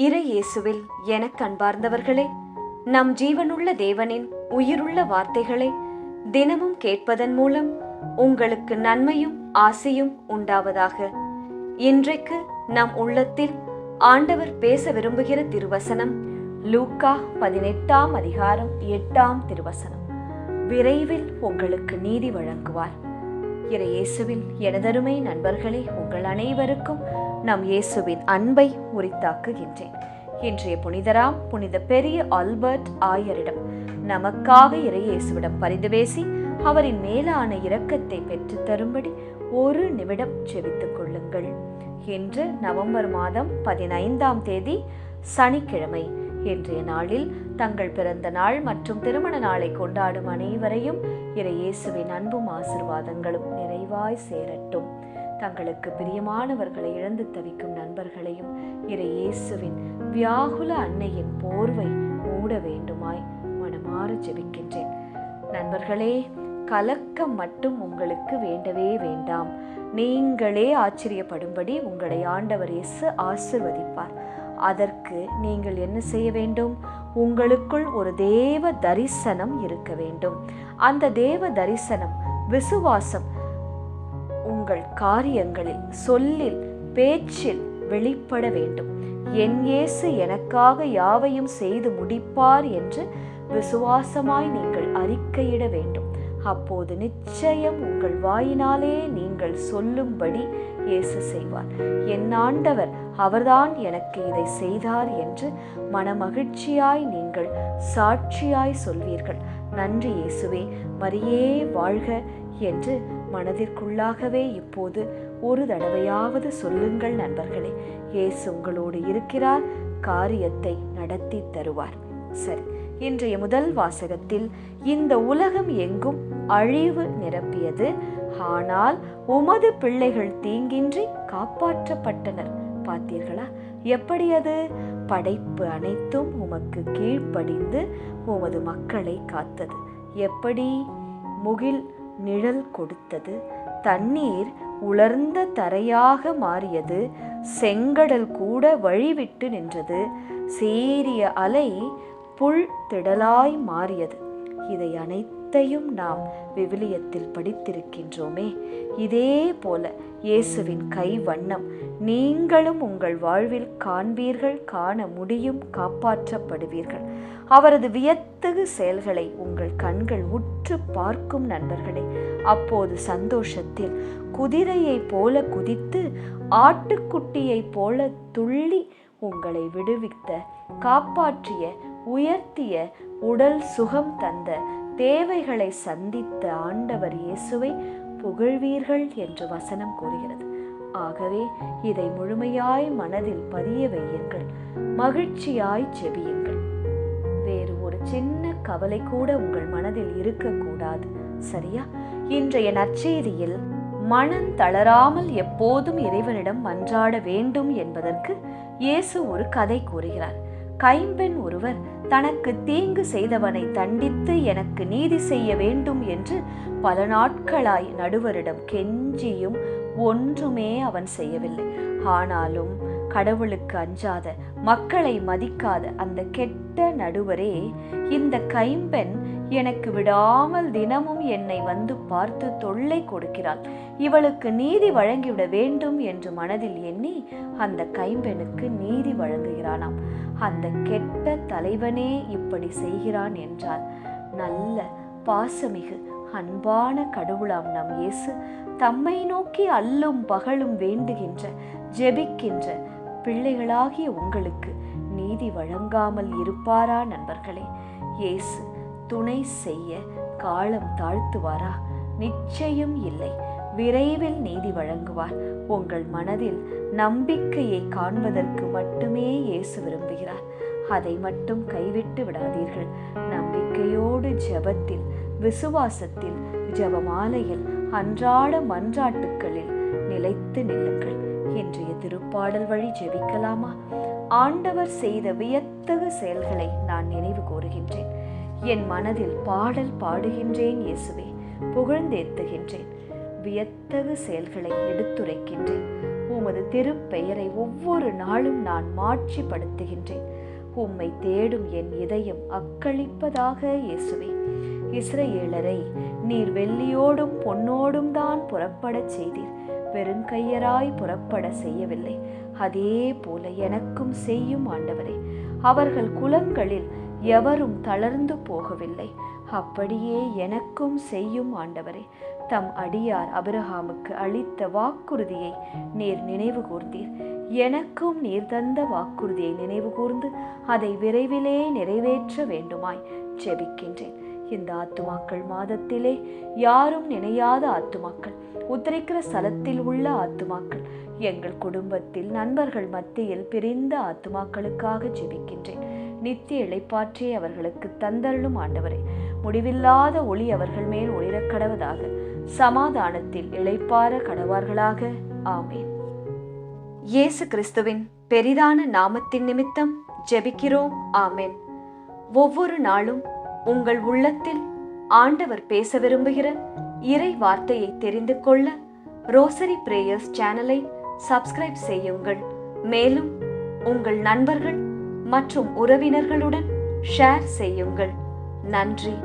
இறை இயேசுவில் எனக் அன்பார்ந்தவர்களே, நம் ஜீவனுள்ள தேவனின் உயிருள்ள வார்த்தைகளை தினமும் கேட்பதன் மூலம் உங்களுக்கு நன்மையும் ஆசையும் உண்டாவதாக. இன்றைக்கு நம் உள்ளத்தில் ஆண்டவர் பேச விரும்புகிற திருவசனம் லூக்கா 18ஆம் அதிகாரம் 8ஆம் திருவசனம். விரைவில் உங்களுக்கு நீதி வழங்குவார். இறை இயேசுவில் எனதருமை நண்பர்களே, உங்கள் அனைவருக்கும் நம் இயேசுவின் அன்பை உரித்தாக்குகின்றேன். இன்றைய புனிதராம் புனித பெரிய ஆல்பர்ட் ஆயரிடம் நமக்காக இறை இயேசுவிடம் பரிந்து பேசி அவரின் மேலான இரக்கத்தை பெற்று தரும்படி ஒரு நிமிடம் செபித்துக் கொள்ளுங்கள். இன்று நவம்பர் மாதம் 15ஆம் தேதி சனிக்கிழமை. இன்றைய நாளில் தங்கள் பிறந்த நாள் மற்றும் திருமண நாளை கொண்டாடும் அனைவரையும் இறை இயேசுவின் அன்பும் ஆசீர்வாதங்களும் நிறைவாய் சேரட்டும். தங்களுக்கு பிரியமானவர்களை இழந்து தவிக்கும் நண்பர்களையும் இறை இயேசுவின் வியாகுல அன்னையின் போர்வை மூட வேண்டுமாய் மனமாற ஜெபிக்கின்றேன். நண்பர்களே, கலக்கம் மட்டும் உங்களுக்கு வேண்டவே வேண்டாம். நீங்களே ஆச்சரியப்படும்படி உங்களை ஆண்டவர் இயேசு ஆசிர்வதிப்பார். அதற்கு நீங்கள் என்ன செய்ய வேண்டும்? உங்களுக்குள் ஒரு தேவ தரிசனம் இருக்க வேண்டும். அந்த தேவ தரிசனம் விசுவாசம் உங்கள் காரியங்களில், சொல்லில், பேச்சில் வெளிப்பட வேண்டும். என் இயேசு எனக்காக யாவையும் செய்து முடிப்பார் என்று விசுவாசமாய் நீங்கள் அறிக்கையிட வேண்டும். அப்போது நிச்சயம் உங்கள் வாயினாலே நீங்கள் சொல்லும்படி இயேசு செய்வார். என் ஆண்டவர் அவர்தான் எனக்கு இதை செய்தார் என்று மனமகிழ்ச்சியாய் நீங்கள் சாட்சியாய் சொல்வீர்கள். நன்றி இயேசுவே, மரியே வாழ்க என்று மனதிற்குள்ளாகவே இப்போது ஒரு தடவையாவது சொல்லுங்கள் நண்பர்களே. இயேசு உங்களோடு இருக்கிறார், காரியத்தை நடத்தி தருவார். சரி, இன்றைய முதல் வாசகத்தில் இந்த உலகம் எங்கும் அழிவு நிரப்பியது, ஆனால் உமது பிள்ளைகள் தீங்கின்றி காப்பாற்றப்பட்டனர். பார்த்தீர்களா? எப்படி அது? படைப்பு அனைத்தும் உமக்கு கீழ்ப்படிந்து உமது மக்களை காத்தது. எப்படி? முகில் நிழல் கொடுத்தது, தண்ணீர் உலர்ந்த தரையாக மாறியது, செங்கடல் கூட வழிவிட்டு நின்றது, சீரிய அலை புல் திடலாய் மாறியது. இதை அனைத்தையும் நாம் விவிலியத்தில் படித்திருக்கின்றோமே. இதே போல இயேசுவின் கை வண்ணம் நீங்களும் உங்கள் வாழ்வில் காண்பீர்கள், காண முடியும், காப்பாற்றப்படுவீர்கள். அவரது வியத்தகு செயல்களை உங்கள் கண்கள் உற்று பார்க்கும் நண்பர்களே. அப்போது சந்தோஷத்தில் குதிரையைப் போல குதித்து, ஆட்டுக்குட்டியைப் போல துள்ளி உங்களை விடுவித்த, காப்பாற்றிய, உயர்த்திய, உடல் சுகம் தந்த, தேவைகளை சந்தித்த ஆண்டவர் இயேசுவை புகழ்வீர்கள் என்று வசனம் கூறுகிறது. ஆகவே இதை முழுமையாய் மனதில் பதிய வையுங்கள், மகிழ்ச்சியாய் செபியுங்கள். வேறு ஒரு சின்ன கவலை கூட உங்கள் மனதில் இருக்கக்கூடாது. சரியா? இன்றைய நற்செய்தியில் மனம் தளராமல் எப்போதும் இறைவனிடம் மன்றாட வேண்டும் என்பதற்கு இயேசு ஒரு கதை கூறுகிறார். கைம்பெண் ஒருவர் தனக்கு தீங்கு செய்தவனை தண்டித்து எனக்கு நீதி செய்ய வேண்டும் என்று பல நாட்களாய் நடுவரிடம் கெஞ்சியும் ஒன்றுமே அவன் செய்யவில்லை. ஆனாலும் கடவுளுக்கு அஞ்சாத, மக்களை மதிக்காத அந்த கெட்ட நடுவரே இந்த கைம்பெண் எனக்கு விடாமல் தினமும் என்னை வந்து பார்த்து தொல்லை கொடுக்கிறாள், இவளுக்கு நீதி வழங்கிவிட வேண்டும் என்று மனதில் எண்ணி அந்த கைம்பெண்ணுக்கு நீதி வழங்குகிறானாம். அந்த கெட்ட தலைவனே இப்படி செய்கிறான் என்றால் நல்ல பாசமிகு அன்பான கடவுளாம் நம் இயேசு தம்மை நோக்கி அல்லும் பகலும் வேண்டுகின்ற, ஜெபிக்கின்ற பிள்ளைகளாகிய உங்களுக்கு நீதி வழங்காமல் இருப்பாரா நண்பர்களே? இயேசு துணை செய்ய காலம் தாழ்த்துவாரா? நிச்சயம் இல்லை. விரைவில் நீதி வழங்குவார். உங்கள் மனதில் நம்பிக்கையை காண்பதற்கு மட்டுமே இயேசு விரும்புகிறார். அதை மட்டும் கைவிட்டு விடாதீர்கள். நம்பிக்கையோடு ஜெபத்தில், விசுவாசத்தில், ஜெபமாலையில், அன்றாட மன்றாட்டுக்களில் நிலைத்து நில்லுங்கள். இன்றைய திருப்பாடல் வழி ஜெபிக்கலாமா? ஆண்டவர் செய்த வியத்தகு செயல்களை நான் நினைவு கூறுகின்றேன். என் மனதில் பாடல் பாடுகின்றேன் இயேசுவே, புகழ்ந்தேத்துகின்றேன். வியத்தகு செயல்களை எடுத்துரைக்கின்றேன். உமது திருப்பெயரை ஒவ்வொரு நாளும் நான் மாட்சிப்படுத்துகின்றேன். உம்மை தேடும் என் இதயம் அக்களிப்பதாக இயேசுவே. இஸ்ரவேலரை நீர் வெள்ளியோடும் பொன்னோடும் தான் புறப்படச் செய்தீர், வெறுங்கையராய் புறப்பட செய்யவில்லை. அதே போல எனக்கும் செய்யும் ஆண்டவரே. அவர்கள் குலங்களில் எவரும் தளர்ந்து போகவில்லை, அப்படியே எனக்கும் செய்யும் ஆண்டவரே. தம் அடியார் ஆபிரகாமுக்கு அளித்த வாக்குறுதியை நீர் நினைவு கூர்ந்தீர். எனக்கும் நீர் தந்த வாக்குறுதியை நினைவு கூர்ந்து அதை விரைவிலே நிறைவேற்ற வேண்டுமாய் ஜெபிக்கின்றேன். இந்த ஆத்துமாக்கள் மாதத்திலே யாரும் நினையாத ஆத்துமாக்கள், உத்தரிக்கிற ஸ்தலத்தில் உள்ள ஆத்துமாக்கள், எங்கள் குடும்பத்தில் நண்பர்கள் மத்தியில் பிரிந்த ஆத்துமாக்களுக்காக ஜெபிக்கின்றேன். நித்திய இளைப்பாற்றே அவர்களுக்கு தந்தருளும் ஆண்டவரே. முடிவில்லாத ஒளி அவர்கள் மேல் ஒளிரக் கடவதாக. சமாதானத்தில் இளைப்பாற கடவார்களாக. ஆமேன். இயேசு கிறிஸ்துவின் பெரிதான நாமத்தின் நிமித்தம் ஜெபிக்கிறோம். ஆமேன். ஒவ்வொரு நாளும் உங்கள் உள்ளத்தில் ஆண்டவர் பேச விரும்புகிற இறை வார்த்தையை தெரிந்து கொள்ள ரோசரி பிரேயர்ஸ் சேனலை சப்ஸ்கிரைப் செய்யுங்கள். மேலும் உங்கள் நண்பர்கள் மற்றும் உறவினர்களுடன் ஷேர் செய்யுங்கள். நன்றி.